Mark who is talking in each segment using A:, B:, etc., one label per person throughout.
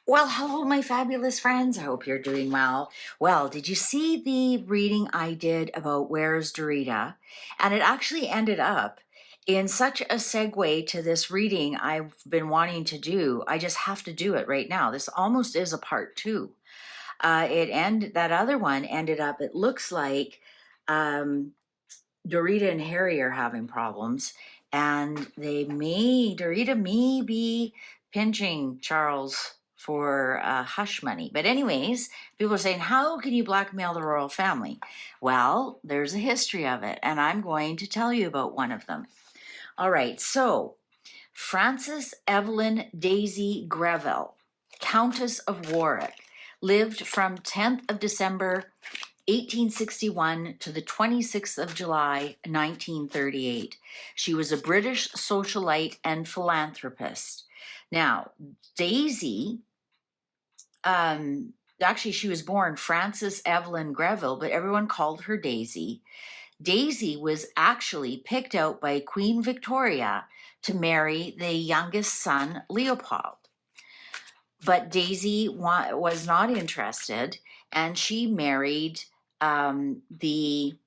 A: Well, hello, my fabulous friends. I hope you're doing well. Well, did you see the reading I did about Where's Dorita? And it actually ended up in such a segue to this reading I've been wanting to do. I just have to do it right now. This almost is a part two. That other one ended up, it looks like um, Dorita and Harry are having problems, and Dorita may be pinching Charles for hush money. But anyways, people are saying, how can you blackmail the royal family? Well, there's a history of it, and I'm going to tell you about one of them. All right, so Frances Evelyn Daisy Greville, Countess of Warwick, lived from 10th of December 1861 to the 26th of July, 1938. She was a British socialite and philanthropist. Now, Daisy, actually, she was born Frances Evelyn Greville, but everyone called her Daisy. Daisy was actually picked out by Queen Victoria to marry the youngest son, Leopold. But Daisy was not interested, and she married the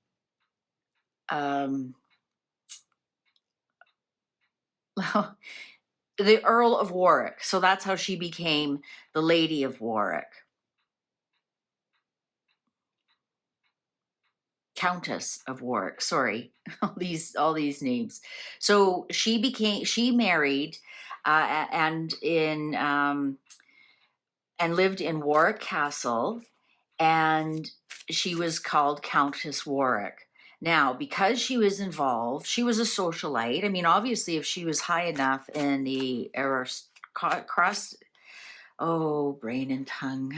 A: the Earl of Warwick. So that's how she became the Lady of Warwick. Countess of Warwick, sorry, all these names. So she married and lived in Warwick Castle, and she was called Countess Warwick. Now, because she was involved, she was a socialite. I mean, obviously, if she was high enough in the brain and tongue.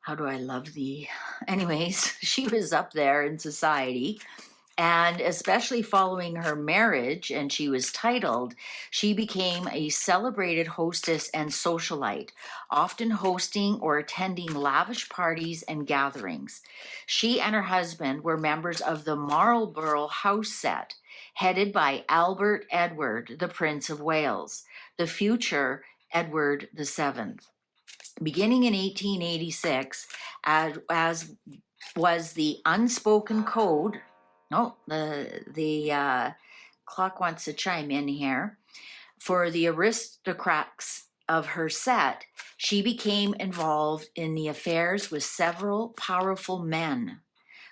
A: How do I love thee? Anyways, she was up there in society. And especially following her marriage, and she was titled, she became a celebrated hostess and socialite, often hosting or attending lavish parties and gatherings. She and her husband were members of the Marlborough house set, headed by Albert Edward, the Prince of Wales, the future Edward VII. Beginning in 1886, as was the unspoken code. No, the clock wants to chime in here. For the aristocrats of her set, she became involved in the affairs with several powerful men,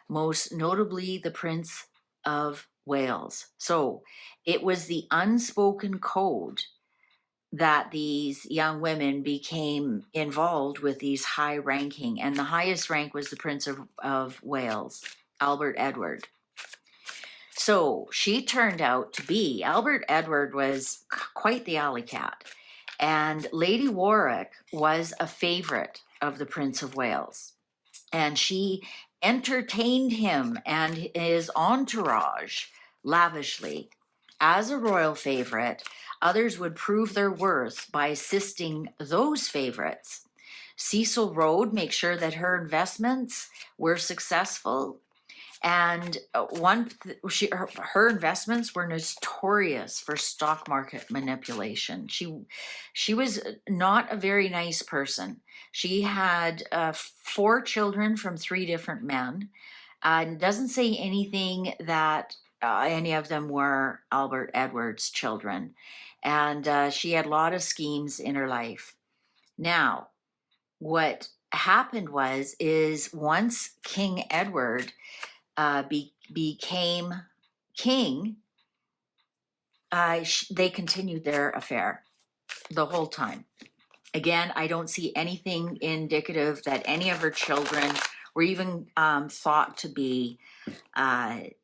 A: most notably the Prince of Wales. So it was the unspoken code that these young women became involved with these high ranking, and the highest rank was the Prince of Wales, Albert Edward. So she turned out to be, Albert Edward was quite the alley cat, and Lady Warwick was a favorite of the Prince of Wales, and she entertained him and his entourage lavishly. As a royal favorite, others would prove their worth by assisting those favorites. Cecil Rhodes make sure that her investments were successful, and her investments were notorious for stock market manipulation. She was not a very nice person. She had 4 children from 3 different men. It doesn't say anything that any of them were Albert Edward's children. And she had a lot of schemes in her life. Now, what happened is once King Edward became king, they continued their affair the whole time. Again, I don't see anything indicative that any of her children were even thought to be King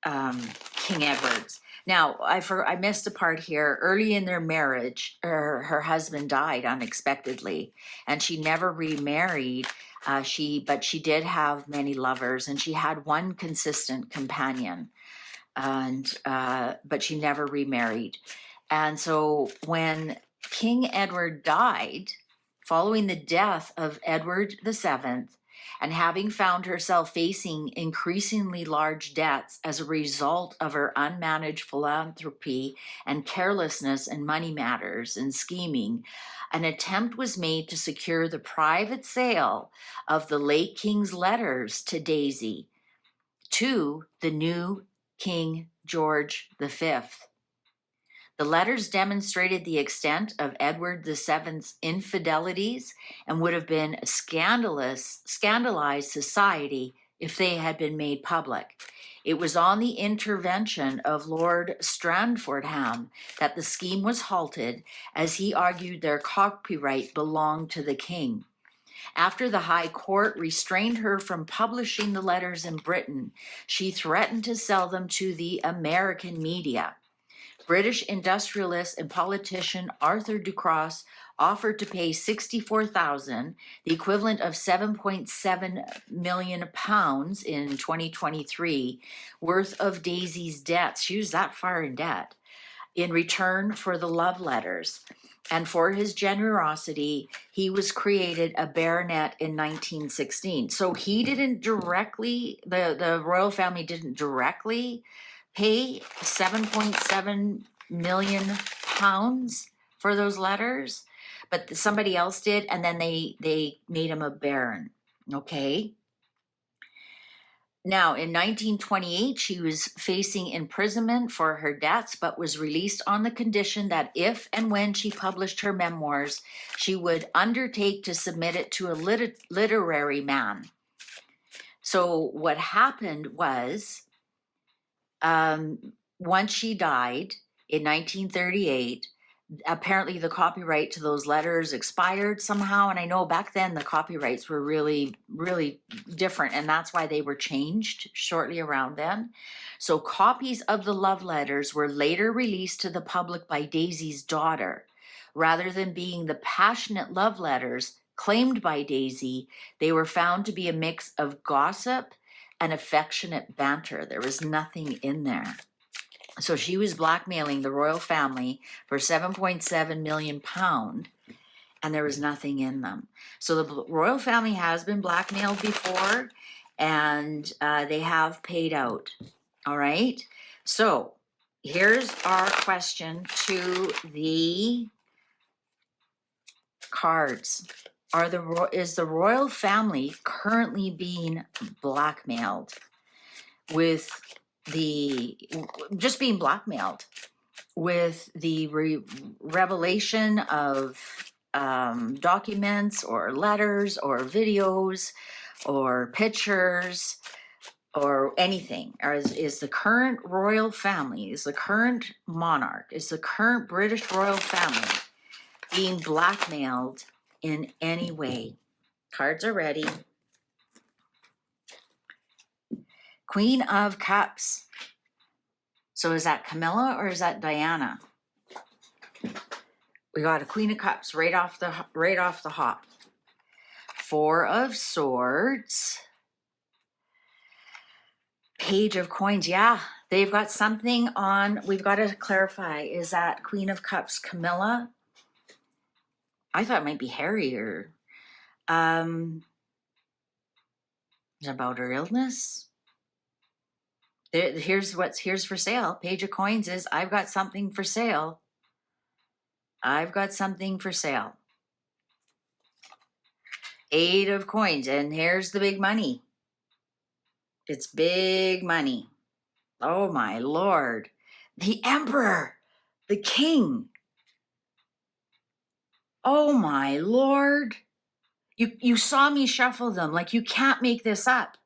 A: Edward's. Now, I missed a part here. Early in their marriage, her husband died unexpectedly, and she never remarried. But she did have many lovers, and she had one consistent companion, but she never remarried. And so when King Edward died, following the death of Edward VII, And having found herself facing increasingly large debts as a result of her unmanaged philanthropy and carelessness in money matters and scheming, an attempt was made to secure the private sale of the late king's letters to Daisy to the new King George V. The letters demonstrated the extent of Edward VII's infidelities and would have been a scandalized society if they had been made public. It was on the intervention of Lord Strangfordham that the scheme was halted, as he argued their copyright belonged to the king. After the High Court restrained her from publishing the letters in Britain, she threatened to sell them to the American media. British industrialist and politician Arthur Ducross offered to pay $64,000, the equivalent of £7.7 million in 2023, worth of Daisy's debts. She was that far in debt, in return for the love letters. And for his generosity, he was created a baronet in 1916. So he didn't directly, the royal family didn't directly pay £7.7 million for those letters, but somebody else did, and then they made him a baron. Okay. Now, in 1928, she was facing imprisonment for her debts, but was released on the condition that if and when she published her memoirs, she would undertake to submit it to a literary man. So what happened was, once she died in 1938, apparently the copyright to those letters expired somehow. And I know back then the copyrights were really, really different. And that's why they were changed shortly around then. So copies of the love letters were later released to the public by Daisy's daughter. Rather than being the passionate love letters claimed by Daisy, they were found to be a mix of gossip and affectionate banter. There was nothing in there. So she was blackmailing the royal family for £7.7 million, and there was nothing in them. So the royal family has been blackmailed before, and they have paid out. All right. So here's our question to the cards. Is the royal family currently being blackmailed with just being blackmailed with the revelation of documents or letters or videos or pictures or anything? Or is the current royal family, is the current monarch, is the current British royal family being blackmailed in any way? Cards are ready. Queen of Cups. So is that Camilla or is that Diana? We got a Queen of Cups right off the hop. Four of Swords. Page of Coins. Yeah, they've got something on. We've got to clarify. Is that Queen of Cups Camilla? I thought it might be Harry or about her illness. Here's for sale. Page of Coins is, I've got something for sale. I've got something for sale. Eight of Coins, and here's the big money. It's big money. Oh my Lord. The Emperor, the King. Oh my Lord. You saw me shuffle them. Like, you can't make this up.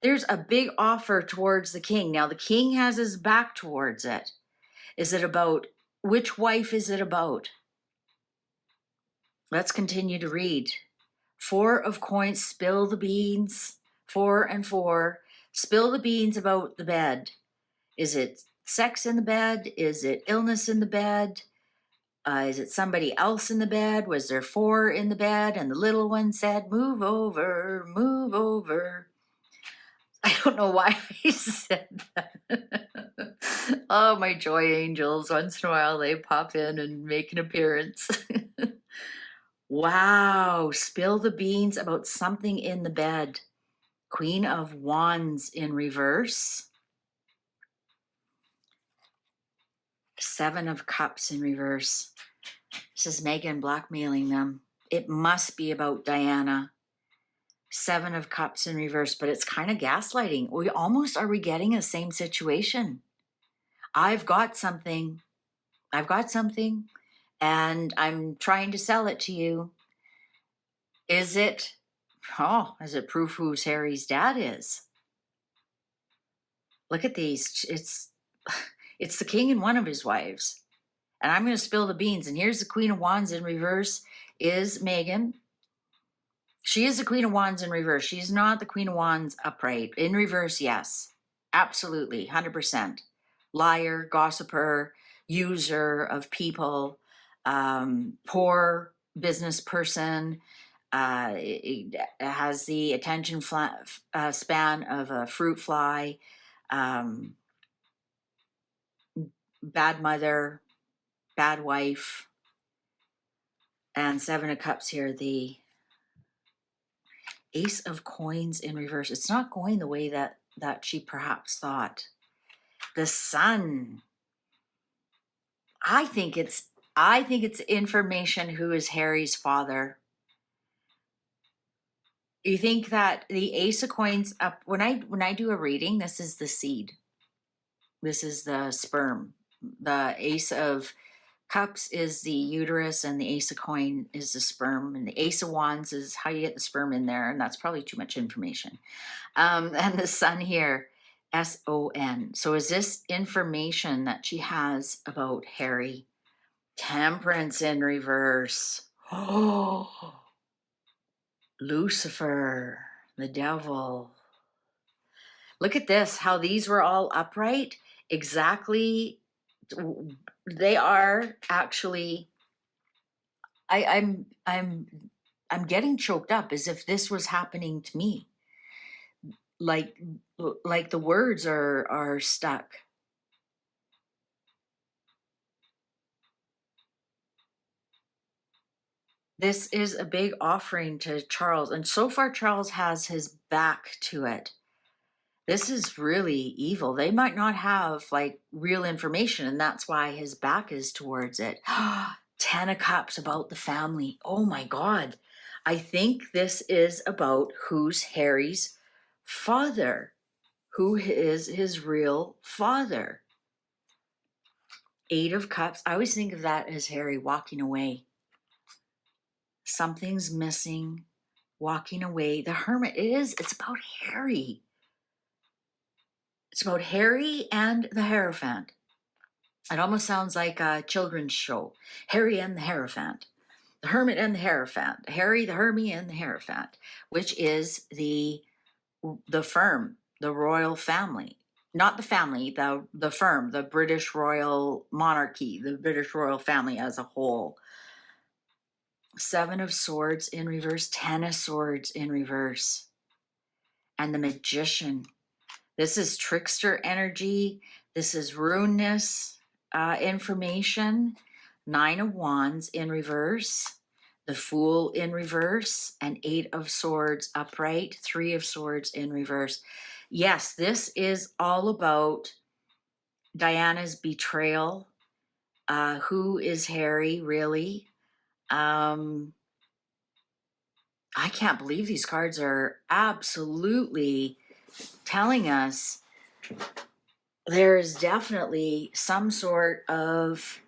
A: There's a big offer towards the king. Now, the king has his back towards it. Is it about, which wife is it about? Let's continue to read. Four of Coins, spill the beans. 4 and 4, spill the beans about the bed. Is it sex in the bed? Is it illness in the bed? Is it somebody else in the bed? Was there 4 in the bed? And the little one said, move over, move over. I don't know why I said that. Oh, my joy angels. Once in a while, they pop in and make an appearance. Wow, spill the beans about something in the bed. Queen of Wands in reverse. Seven of Cups in reverse. This is Megan blackmailing them. It must be about Diana. Seven of Cups in reverse, but it's kind of gaslighting. Are we getting a same situation? I've got something, and I'm trying to sell it to you. Is it proof who's Harry's dad is? Look at these. It's the king and one of his wives. And I'm going to spill the beans. And here's the Queen of Wands in reverse is Megan. She is the Queen of Wands in reverse. She's not the Queen of Wands upright. In reverse, yes. Absolutely, 100%. Liar, gossiper, user of people, poor business person, it has the attention span of a fruit fly, bad mother, bad wife, and Seven of Cups here, the Ace of Coins in reverse. It's not going the way that she perhaps thought. The Sun. I think it's information who is Harry's father. You think that the Ace of Coins up when I do a reading, this is the seed. This is the sperm. The Ace of Cups is the uterus, and the Ace of Coin is the sperm, and the Ace of Wands is how you get the sperm in there, and that's probably too much information. And the Sun here, S-O-N. So is this information that she has about Harry? Temperance in reverse. Oh, Lucifer, the devil. Look at this, how these were all upright. Exactly. They are actually, I'm getting choked up as if this was happening to me. Like the words are stuck. This is a big offering to Charles, and so far Charles has his back to it. This is really evil. They might not have like real information, and that's why his back is towards it. 10 of Cups about the family. Oh my God. I think this is about who's Harry's father. Who is his real father? 8 of Cups. I always think of that as Harry walking away. Something's missing, walking away. The Hermit, it's about Harry. It's about Harry and the Hierophant. It almost sounds like a children's show. Harry and the Hierophant. The Hermit and the Hierophant. Harry, the Hermie, and the Hierophant, which is the firm, the royal family. Not the family, the firm, the British royal monarchy, the British royal family as a whole. 7 of Swords in reverse, 10 of Swords in reverse. And the Magician. This is trickster energy. This is rudeness information. 9 of Wands in reverse. The Fool in reverse. And 8 of Swords upright. 3 of Swords in reverse. Yes, this is all about Diana's betrayal. Who is Harry, really? I can't believe these cards are absolutely telling us there's definitely some sort of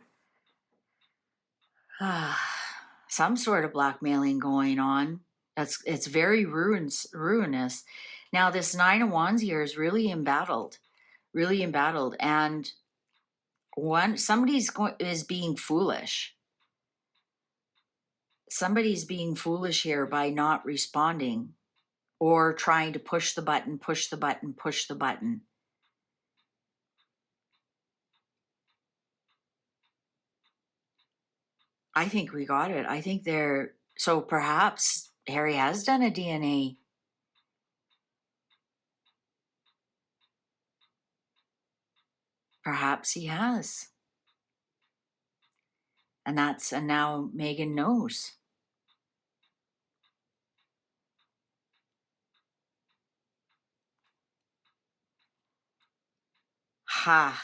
A: blackmailing going on. It's very ruinous. Now this 9 of Wands here is really embattled, and is being foolish. Somebody's being foolish here by not responding or trying to push the button. I think we got it. I think so perhaps Harry has done a DNA. Perhaps he has. And now Megan knows. Ha.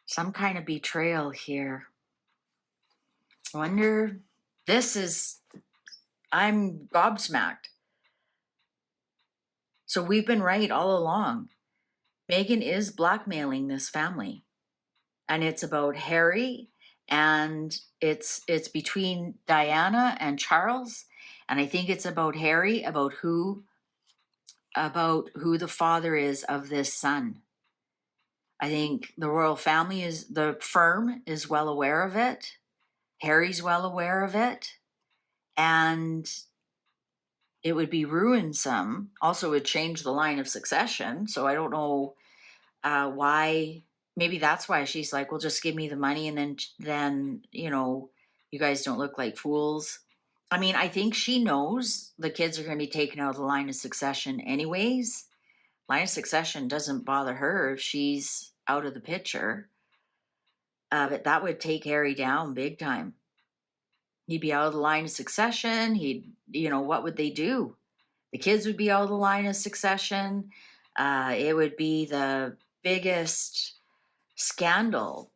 A: Some kind of betrayal here. I wonder, I'm gobsmacked. So we've been right all along. Megan is blackmailing this family. And it's about Harry, and it's between Diana and Charles. And I think it's about Harry, about who the father is of this son. I think the royal family the firm is well aware of it. Harry's well aware of it. And it would be ruinsome. Also, it would change the line of succession. So I don't know why. Maybe that's why she's like, well, just give me the money, and then you guys don't look like fools. I mean, I think she knows the kids are going to be taken out of the line of succession anyways. Line of succession doesn't bother her if she's out of the picture. But that would take Harry down big time. He'd be out of the line of succession. What would they do? The kids would be out of the line of succession. It would be the biggest scandal.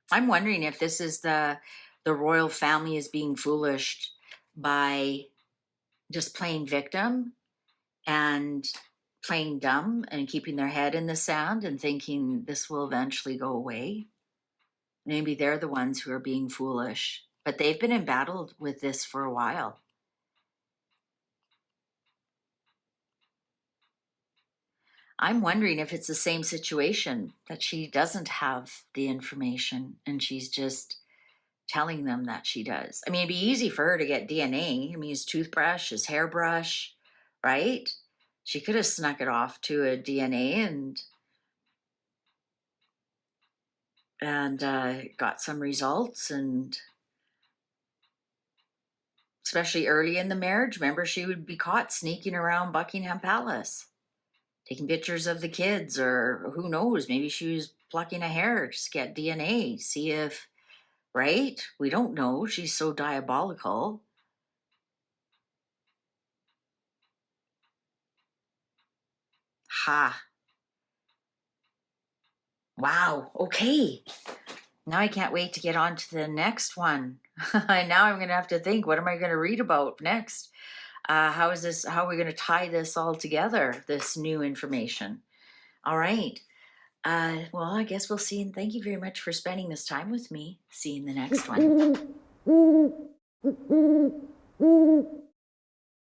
A: I'm wondering if this is the royal family is being foolish by just playing victim and playing dumb and keeping their head in the sand and thinking this will eventually go away. Maybe they're the ones who are being foolish, but they've been embattled with this for a while. I'm wondering if it's the same situation, that she doesn't have the information and she's just telling them that she does. I mean, it'd be easy for her to get DNA. I mean, his toothbrush, his hairbrush, right? She could have snuck it off to a DNA and got some results, and especially early in the marriage. Remember, she would be caught sneaking around Buckingham Palace, taking pictures of the kids, or who knows, maybe she was plucking a hair to get DNA, see if, right? We don't know. She's so diabolical. Ha. Wow. Okay. Now I can't wait to get on to the next one. Now I'm going to have to think, what am I going to read about next? How are we going to tie this all together, this new information? All right. Well, I guess we'll see. And thank you very much for spending this time with me. See you in the next one.